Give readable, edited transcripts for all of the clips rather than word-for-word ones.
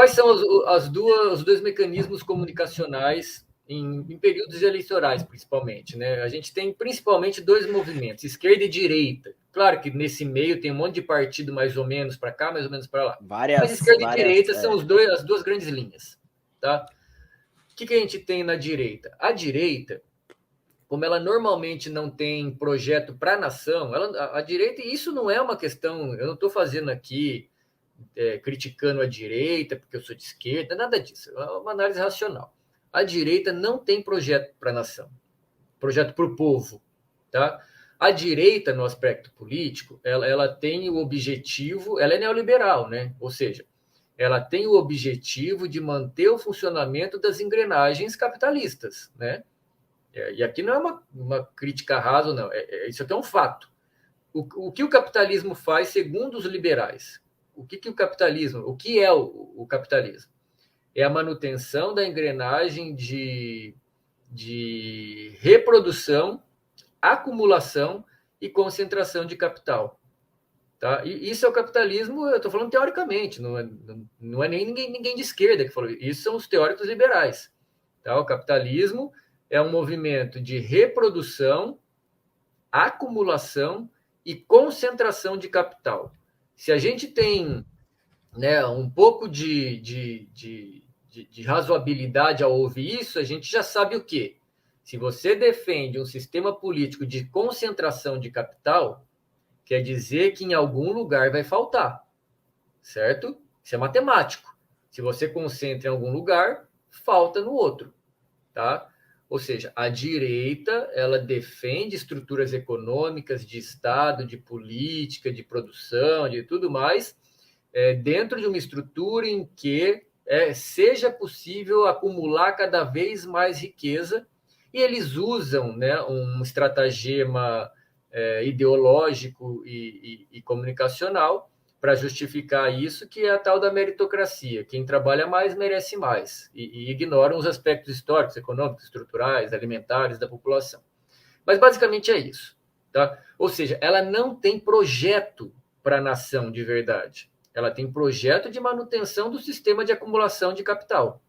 Quais são os dois mecanismos comunicacionais em períodos eleitorais, principalmente, né? A gente tem principalmente dois movimentos, esquerda e direita. Claro que nesse meio tem um monte de partido mais ou menos para cá, mais ou menos para lá. Mas esquerda e direita são as duas grandes linhas, tá? O que a gente tem na direita? A direita, como ela normalmente não tem projeto para a nação, a direita, e isso não é uma questão, eu não estou fazendo aqui criticando a direita porque eu sou de esquerda, nada disso, é uma análise racional. A direita não tem projeto para a nação, projeto para o povo, tá? A direita, no aspecto político, ela tem o objetivo, ela é neoliberal, né? Ou seja, ela tem o objetivo de manter o funcionamento das engrenagens capitalistas, né? E aqui não é uma crítica rasa, não. Isso aqui é um fato. O que o capitalismo faz, segundo os liberais? O que é o capitalismo? É a manutenção da engrenagem de reprodução, acumulação e concentração de capital. Tá? E isso é o capitalismo, eu estou falando teoricamente, não é nem ninguém de esquerda que falou isso. Isso são os teóricos liberais. Tá? O capitalismo é um movimento de reprodução, acumulação e concentração de capital. Se a gente tem, né, um pouco de razoabilidade ao ouvir isso, a gente já sabe o quê? Se você defende um sistema político de concentração de capital, quer dizer que em algum lugar vai faltar, certo? Isso é matemático. Se você concentra em algum lugar, falta no outro, tá? Ou seja, a direita, ela defende estruturas econômicas de Estado, de política, de produção, de tudo mais, dentro de uma estrutura em que seja possível acumular cada vez mais riqueza, e eles usam, né, um estratagema ideológico e comunicacional para justificar isso, que é a tal da meritocracia. Quem trabalha mais merece mais, e ignoram os aspectos históricos, econômicos, estruturais, alimentares da população. Mas basicamente é isso. Tá? Ou seja, ela não tem projeto para a nação de verdade. Ela tem projeto de manutenção do sistema de acumulação de capital.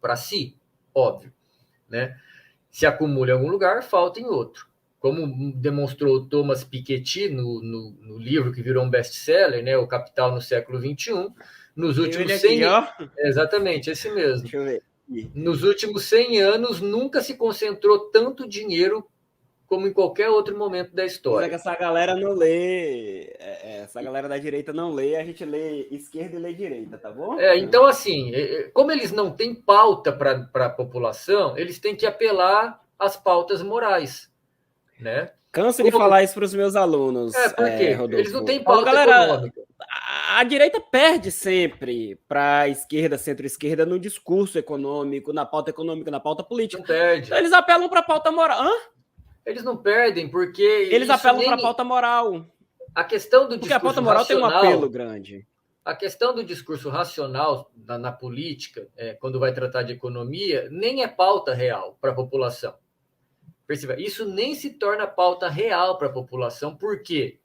Para si, óbvio. Né? Se acumula em algum lugar, falta em outro. Como demonstrou Thomas Piketty no livro que virou um best-seller, né, O Capital no Século XXI, nos últimos 100 anos... Exatamente, esse mesmo. Deixa eu ver. Nos últimos 100 anos, nunca se concentrou tanto dinheiro como em qualquer outro momento da história. Mas é que essa galera não lê, essa galera da direita não lê, a gente lê esquerda e lê direita, tá bom? Então, assim, como eles não têm pauta para a população, eles têm que apelar às pautas morais, né? Canso de falar isso para os meus alunos. Por quê? Rodolfo? Eles não têm pauta econômica. A direita perde sempre para a esquerda, centro-esquerda, no discurso econômico, na pauta econômica, na pauta política. Não perde. Então, eles apelam para a pauta moral. Hã? Eles não perdem, porque... Eles apelam para a pauta moral. A questão do discurso racional... Porque a pauta moral tem um apelo grande. A questão do discurso racional na política, quando vai tratar de economia, nem é pauta real para a população. Perceba, isso nem se torna pauta real para a população. Por quê?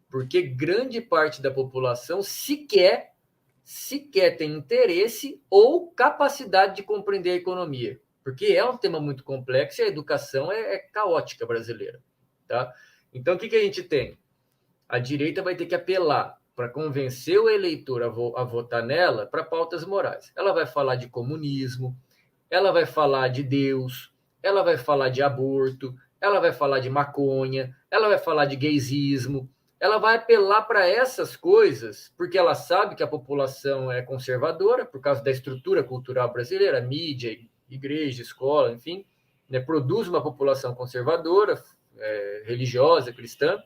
Porque grande parte da população sequer tem interesse ou capacidade de compreender a economia. Porque é um tema muito complexo e a educação é caótica brasileira. Tá? Então, o que a gente tem? A direita vai ter que apelar para convencer o eleitor a votar nela para pautas morais. Ela vai falar de comunismo, ela vai falar de Deus, ela vai falar de aborto, ela vai falar de maconha, ela vai falar de gaysismo, ela vai apelar para essas coisas, porque ela sabe que a população é conservadora, por causa da estrutura cultural brasileira, mídia, igreja, escola, enfim, né, produz uma população conservadora, religiosa, cristã,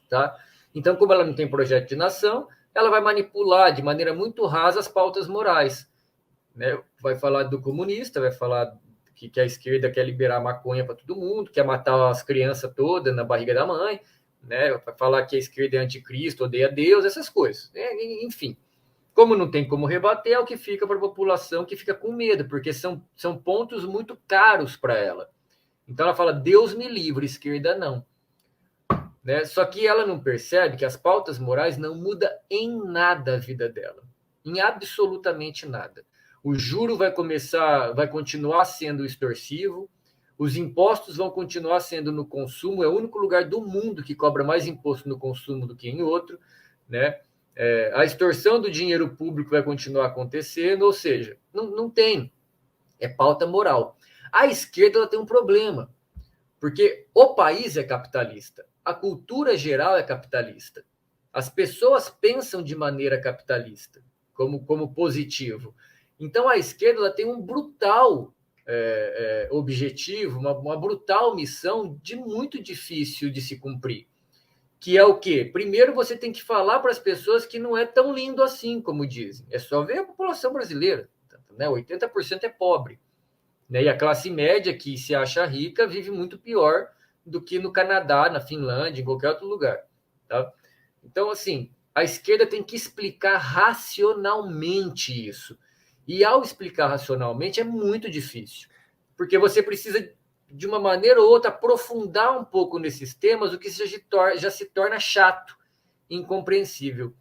tá? Então, como ela não tem projeto de nação, ela vai manipular de maneira muito rasa as pautas morais. Né? Vai falar do comunista, vai falar que a esquerda quer liberar maconha para todo mundo, quer matar as crianças todas na barriga da mãe, né? Vai falar que a esquerda é anticristo, odeia Deus, essas coisas. Enfim, como não tem como rebater, é o que fica para a população, que fica com medo, porque são pontos muito caros para ela. Então, ela fala, Deus me livre, esquerda não. Né? Só que ela não percebe que as pautas morais não mudam em nada a vida dela. em absolutamente nada. O juro vai continuar sendo extorsivo, os impostos vão continuar sendo no consumo, é o único lugar do mundo que cobra mais imposto no consumo do que em outro, né? A extorsão do dinheiro público vai continuar acontecendo, ou seja, não tem, é pauta moral. A esquerda ela tem um problema, porque o país é capitalista, a cultura geral é capitalista, as pessoas pensam de maneira capitalista, como positivo. Então a esquerda ela tem um brutal objetivo, uma brutal missão de muito difícil de se cumprir, que é o quê? Primeiro você tem que falar para as pessoas que não é tão lindo assim, como dizem. É só ver a população brasileira, né? 80% é pobre, né? E a classe média, que se acha rica, vive muito pior do que no Canadá, na Finlândia, em qualquer outro lugar, tá? Então, assim, a esquerda tem que explicar racionalmente isso. E ao explicar racionalmente é muito difícil, porque você precisa, de uma maneira ou outra, aprofundar um pouco nesses temas, o que já se torna chato, incompreensível.